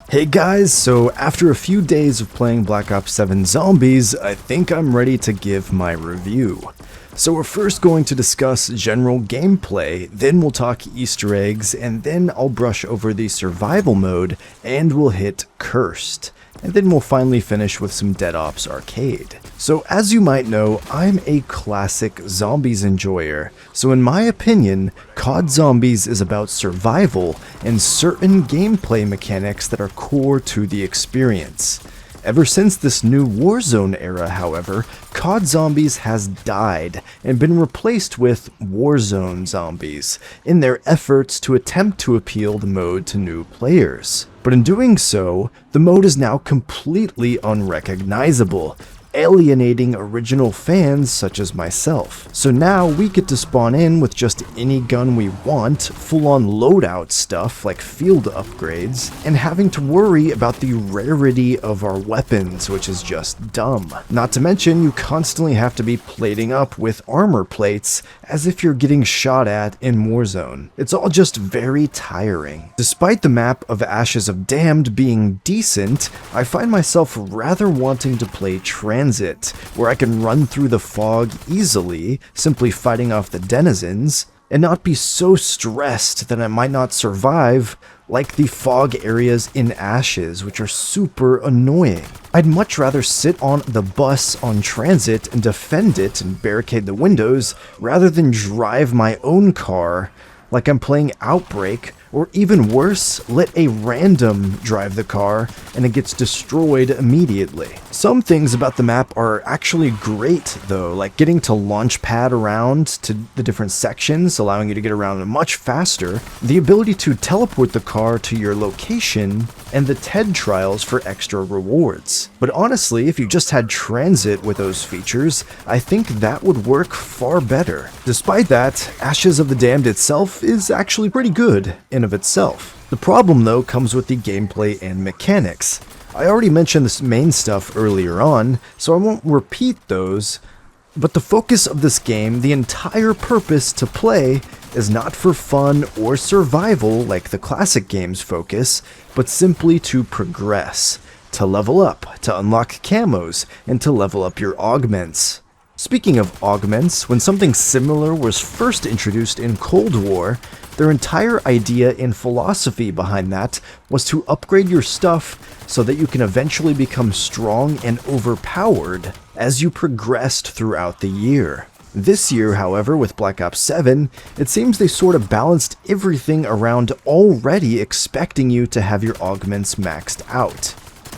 Hey guys, so after a few days of playing Black Ops 7 Zombies, I think I'm ready to give my review. So we're first going to discuss general gameplay, then we'll talk Easter eggs, and then I'll brush over the survival mode, and we'll hit Cursed. And then we'll finally finish with some Dead Ops Arcade. So as you might know, I'm a classic zombies enjoyer, so in my opinion, COD Zombies is about survival and certain gameplay mechanics that are core to the experience. Ever since this new Warzone era, however, COD Zombies has died and been replaced with Warzone Zombies in their efforts to attempt to appeal the mode to new players. But in doing so, the mode is now completely unrecognizable, alienating original fans such as myself. So now we get to spawn in with just any gun we want, full-on loadout stuff like field upgrades, and having to worry about the rarity of our weapons, which is just dumb. Not to mention, you constantly have to be plating up with armor plates as if you're getting shot at in Warzone. It's all just very tiring. Despite the map of Ashes of Damned being decent, I find myself rather wanting to play Transit, where I can run through the fog easily, simply fighting off the denizens, and not be so stressed that I might not survive, like the fog areas in Ashes, which are super annoying. I'd much rather sit on the bus on Transit and defend it and barricade the windows, rather than drive my own car like I'm playing Outbreak, or even worse, let a random drive the car and it gets destroyed immediately. Some things about the map are actually great though, like getting to launch pad around to the different sections, allowing you to get around much faster, the ability to teleport the car to your location, and the TED trials for extra rewards. But honestly, if you just had Transit with those features, I think that would work far better. Despite that, Ashes of the Damned itself is actually pretty good in of itself. The problem though comes with the gameplay and mechanics. I already mentioned this main stuff earlier on, so I won't repeat those, but the focus of this game, the entire purpose to play, is not for fun or survival like the classic game's focus, but simply to progress, to level up, to unlock camos, and to level up your augments. Speaking of augments, when something similar was first introduced in Cold War, their entire idea and philosophy behind that was to upgrade your stuff so that you can eventually become strong and overpowered as you progressed throughout the year. This year, however, with Black Ops 7, it seems they sort of balanced everything around already expecting you to have your augments maxed out.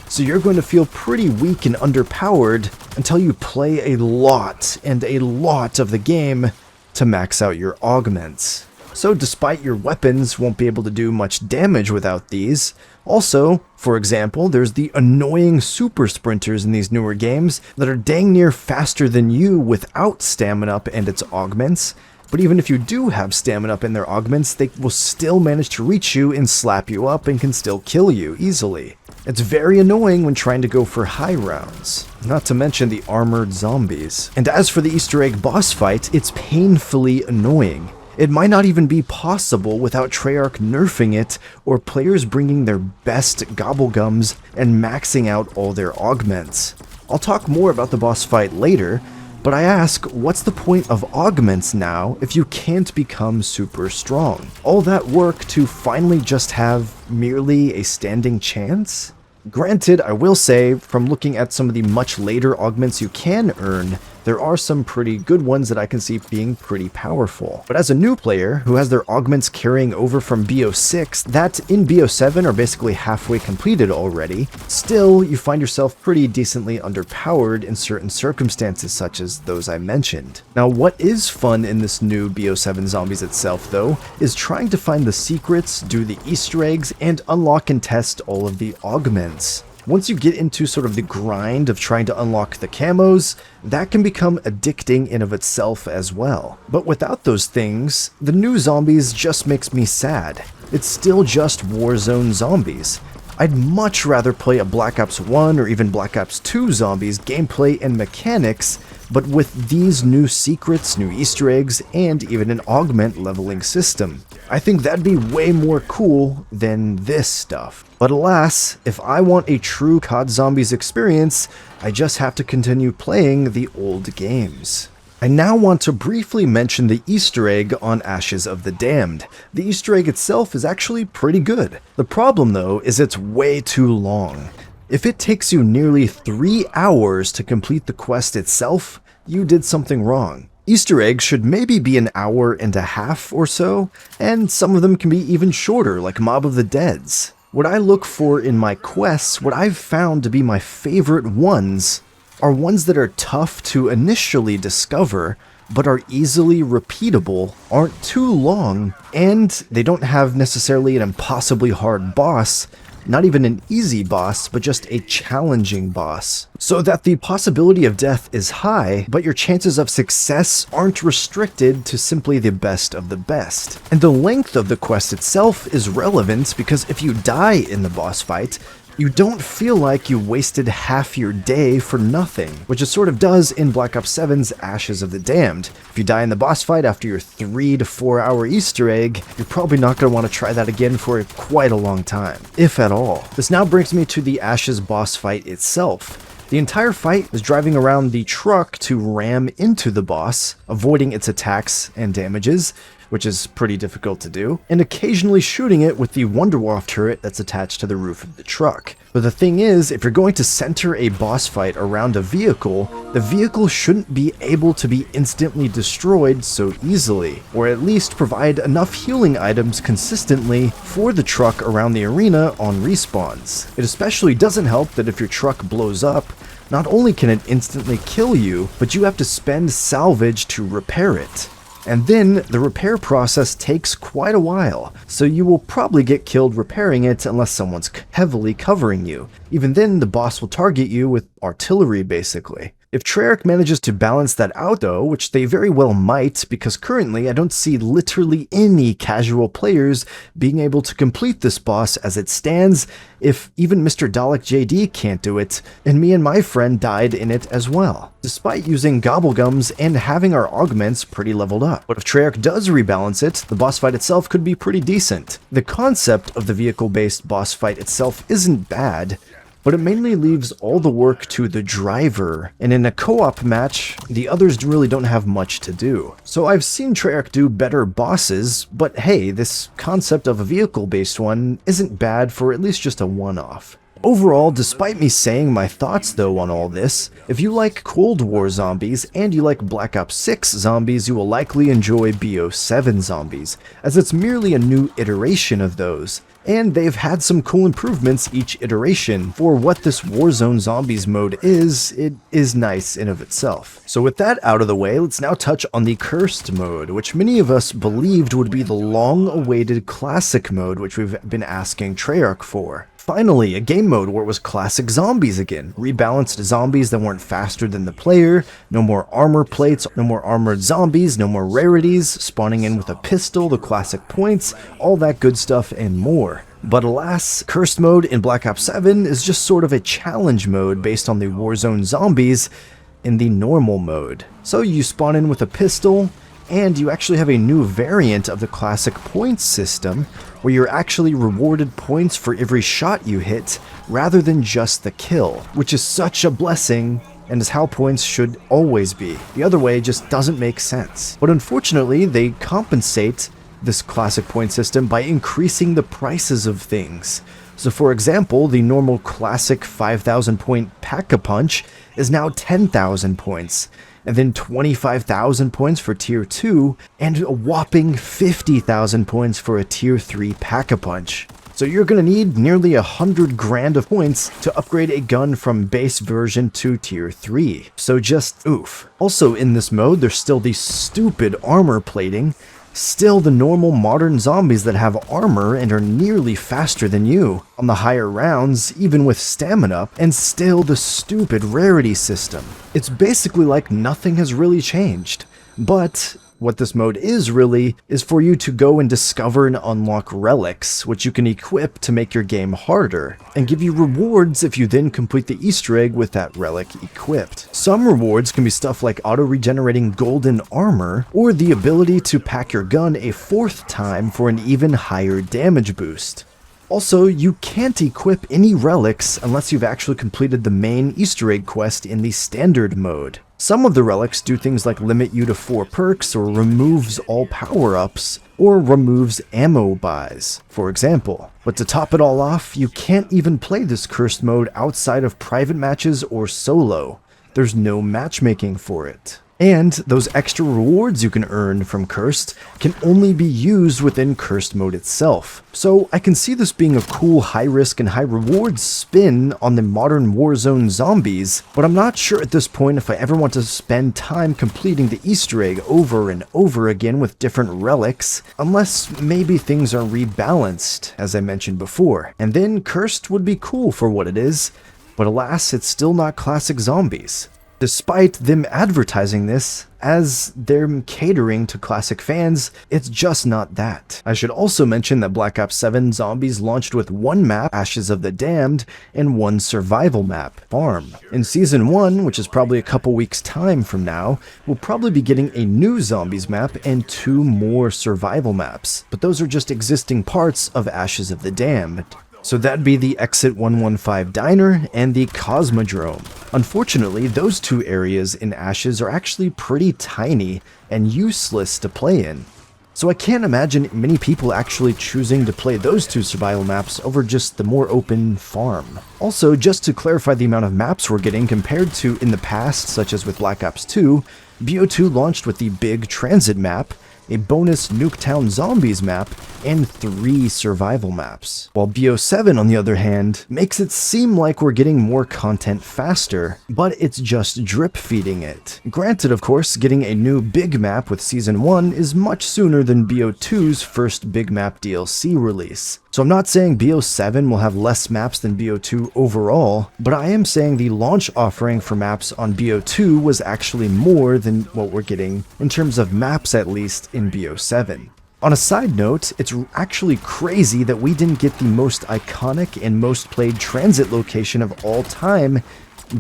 So you're going to feel pretty weak and underpowered until you play a lot and a lot of the game to max out your augments. So despite your weapons won't be able to do much damage without these, also, for example, there's the annoying super sprinters in these newer games that are dang near faster than you without stamina up and its augments. But even if you do have stamina up in their augments, they will still manage to reach you and slap you up and can still kill you easily. It's very annoying when trying to go for high rounds, not to mention the armored zombies. And as for the Easter egg boss fight, it's painfully annoying. It might not even be possible without Treyarch nerfing it or players bringing their best gobblegums and maxing out all their augments. I'll talk more about the boss fight later, but I ask, what's the point of augments now if you can't become super strong? All that work to finally just have merely a standing chance? Granted, I will say, from looking at some of the much later augments you can earn, there are some pretty good ones that I can see being pretty powerful. But as a new player who has their augments carrying over from BO6 that in BO7 are basically halfway completed already, still you find yourself pretty decently underpowered in certain circumstances such as those I mentioned. Now what is fun in this new BO7 Zombies itself though, is trying to find the secrets, do the Easter eggs, and unlock and test all of the augments. Once you get into sort of the grind of trying to unlock the camos, that can become addicting in of itself as well. But without those things, the new Zombies just makes me sad. It's still just Warzone Zombies. I'd much rather play a Black Ops 1 or even Black Ops 2 Zombies gameplay and mechanics but with these new secrets, new Easter eggs, and even an augment leveling system. I think that'd be way more cool than this stuff. But alas, if I want a true COD Zombies experience, I just have to continue playing the old games. I now want to briefly mention the Easter egg on Ashes of the Damned. The Easter egg itself is actually pretty good. The problem though is it's way too long. If it takes you nearly 3 hours to complete the quest itself, you did something wrong. Easter eggs should maybe be an hour and a half or so, and some of them can be even shorter, like Mob of the Dead's. What I look for in my quests, what I've found to be my favorite ones, are ones that are tough to initially discover, but are easily repeatable, aren't too long, and they don't have necessarily an impossibly hard boss, not even an easy boss, but just a challenging boss. So that the possibility of death is high, but your chances of success aren't restricted to simply the best of the best. And the length of the quest itself is relevant because if you die in the boss fight, you don't feel like you wasted half your day for nothing, which it sort of does in Black Ops 7's Ashes of the Damned. If you die in the boss fight after your 3 to 4 hour Easter egg, you're probably not going to want to try that again for quite a long time, if at all. This now brings me to the Ashes boss fight itself. The entire fight is driving around the truck to ram into the boss, avoiding its attacks and damages, which is pretty difficult to do, and occasionally shooting it with the Wonderwaffe turret that's attached to the roof of the truck. But the thing is, if you're going to center a boss fight around a vehicle, the vehicle shouldn't be able to be instantly destroyed so easily, or at least provide enough healing items consistently for the truck around the arena on respawns. It especially doesn't help that if your truck blows up, not only can it instantly kill you, but you have to spend salvage to repair it. And then the repair process takes quite a while, so you will probably get killed repairing it unless someone's heavily covering you. Even then, the boss will target you with artillery basically. If Treyarch manages to balance that out though, which they very well might, because currently I don't see literally any casual players being able to complete this boss as it stands, if even Mr. Dalek JD can't do it, and me and my friend died in it as well, despite using gobblegums and having our augments pretty leveled up. But if Treyarch does rebalance it, the boss fight itself could be pretty decent. The concept of the vehicle-based boss fight itself isn't bad, but it mainly leaves all the work to the driver, and in a co-op match, the others really don't have much to do. So I've seen Treyarch do better bosses, but hey, this concept of a vehicle-based one isn't bad for at least just a one-off. Overall, despite me saying my thoughts though on all this, if you like Cold War zombies and you like Black Ops 6 zombies, you will likely enjoy BO7 zombies, as it's merely a new iteration of those. And they've had some cool improvements each iteration. For what this Warzone Zombies mode is, it is nice in of itself. So with that out of the way, let's now touch on the Cursed mode, which many of us believed would be the long-awaited classic mode which we've been asking Treyarch for. Finally, a game mode where it was classic zombies again. Rebalanced zombies that weren't faster than the player, no more armor plates, no more armored zombies, no more rarities, spawning in with a pistol, the classic points, all that good stuff and more. But alas, Cursed mode in Black Ops 7 is just sort of a challenge mode based on the Warzone zombies in the normal mode. So you spawn in with a pistol, and you actually have a new variant of the classic points system, where you're actually rewarded points for every shot you hit, rather than just the kill, which is such a blessing, and is how points should always be. The other way just doesn't make sense. But unfortunately, they compensate this classic point system by increasing the prices of things. So for example, the normal classic 5,000 point Pack-a-Punch is now 10,000 points, and then 25,000 points for Tier 2, and a whopping 50,000 points for a Tier 3 Pack-a-Punch. So you're gonna need nearly 100 grand of points to upgrade a gun from base version to Tier 3. So just oof. Also in this mode, there's still the stupid armor plating, still the normal modern zombies that have armor and are nearly faster than you on the higher rounds, even with stamina, and still the stupid rarity system. It's basically like nothing has really changed. But What this mode is really is for you to go and discover and unlock relics, which you can equip to make your game harder, and give you rewards if you then complete the Easter egg with that relic equipped. Some rewards can be stuff like auto-regenerating golden armor, or the ability to pack your gun a 4th time for an even higher damage boost. Also, you can't equip any relics unless you've actually completed the main Easter egg quest in the standard mode. Some of the relics do things like limit you to 4 perks, or removes all power-ups, or removes ammo buys, for example. But to top it all off, you can't even play this cursed mode outside of private matches or solo. There's no matchmaking for it. And those extra rewards you can earn from Cursed can only be used within Cursed mode itself. So I can see this being a cool high risk and high reward spin on the modern Warzone zombies, but I'm not sure at this point if I ever want to spend time completing the Easter egg over and over again with different relics, unless maybe things are rebalanced, as I mentioned before. And then Cursed would be cool for what it is, but alas, it's still not classic zombies. Despite them advertising this as they're catering to classic fans, it's just not that. I should also mention that Black Ops 7 Zombies launched with 1 map, Ashes of the Damned, and 1 survival map, Farm. In Season 1, which is probably a couple weeks time from now, we'll probably be getting a new Zombies map and 2 more survival maps, but those are just existing parts of Ashes of the Damned. So that'd be the Exit 115 Diner and the Cosmodrome. Unfortunately, those 2 areas in Ashes are actually pretty tiny and useless to play in. So I can't imagine many people actually choosing to play those 2 survival maps over just the more open farm. Also, just to clarify the amount of maps we're getting compared to in the past, such as with Black Ops 2, BO2 launched with the big transit map, a bonus Nuketown Zombies map, and 3 survival maps. While BO7, on the other hand, makes it seem like we're getting more content faster, but it's just drip feeding it. Granted, of course, getting a new big map with Season 1 is much sooner than BO2's first big map DLC release. So I'm not saying BO7 will have less maps than BO2 overall, but I am saying the launch offering for maps on BO2 was actually more than what we're getting, in terms of maps at least, in BO7. On a side note, it's actually crazy that we didn't get the most iconic and most played transit location of all time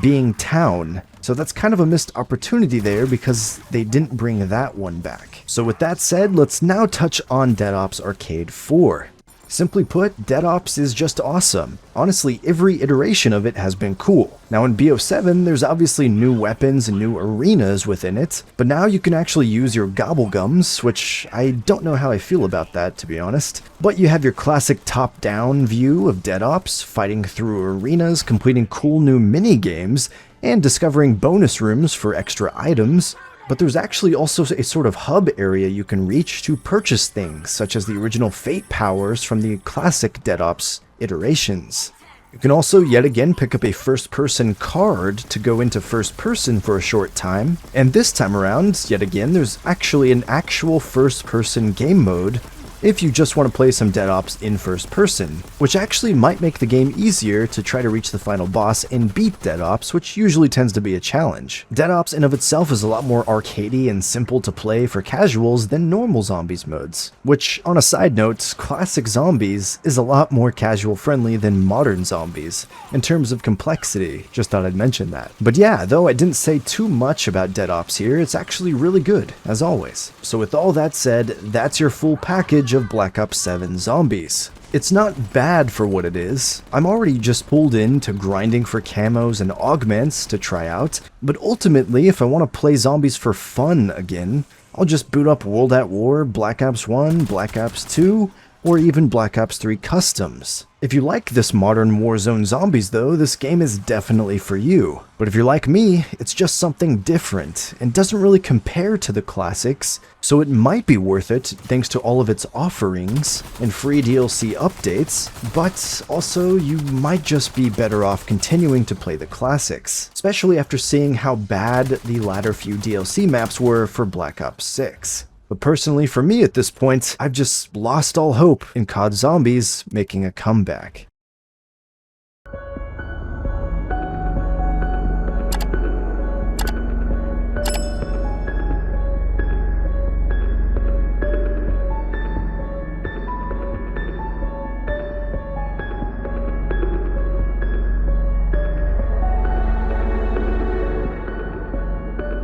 being Town. So that's kind of a missed opportunity there because they didn't bring that one back. So with that said, let's now touch on Dead Ops Arcade 4. Simply put, Dead Ops is just awesome. Honestly, every iteration of it has been cool. Now in BO7, there's obviously new weapons and new arenas within it, but now you can actually use your gobblegums, which I don't know how I feel about that, to be honest. But you have your classic top-down view of Dead Ops, fighting through arenas, completing cool new mini-games, and discovering bonus rooms for extra items. But there's actually also a sort of hub area you can reach to purchase things, such as the original Fate powers from the classic Dead Ops iterations. You can also yet again pick up a first-person card to go into first-person for a short time, and this time around, yet again, there's actually an actual first-person game mode if you just want to play some Dead Ops in first person, which actually might make the game easier to try to reach the final boss and beat Dead Ops, which usually tends to be a challenge. Dead Ops in of itself is a lot more arcadey and simple to play for casuals than normal Zombies modes, which, on a side note, classic Zombies is a lot more casual friendly than modern Zombies, in terms of complexity. Just thought I'd mention that. But yeah, though I didn't say too much about Dead Ops here, it's actually really good, as always. So with all that said, that's your full package of Black Ops 7 Zombies. It's not bad for what it is. I'm already just pulled into grinding for camos and augments to try out, but ultimately if I want to play Zombies for fun again, I'll just boot up World at War, Black Ops 1, Black Ops 2, or even Black Ops 3 Customs. If you like this modern Warzone Zombies though, this game is definitely for you. But if you're like me, it's just something different, and doesn't really compare to the classics, so it might be worth it thanks to all of its offerings and free DLC updates, but also you might just be better off continuing to play the classics, especially after seeing how bad the latter few DLC maps were for Black Ops 6. But personally, for me at this point, I've just lost all hope in COD Zombies making a comeback.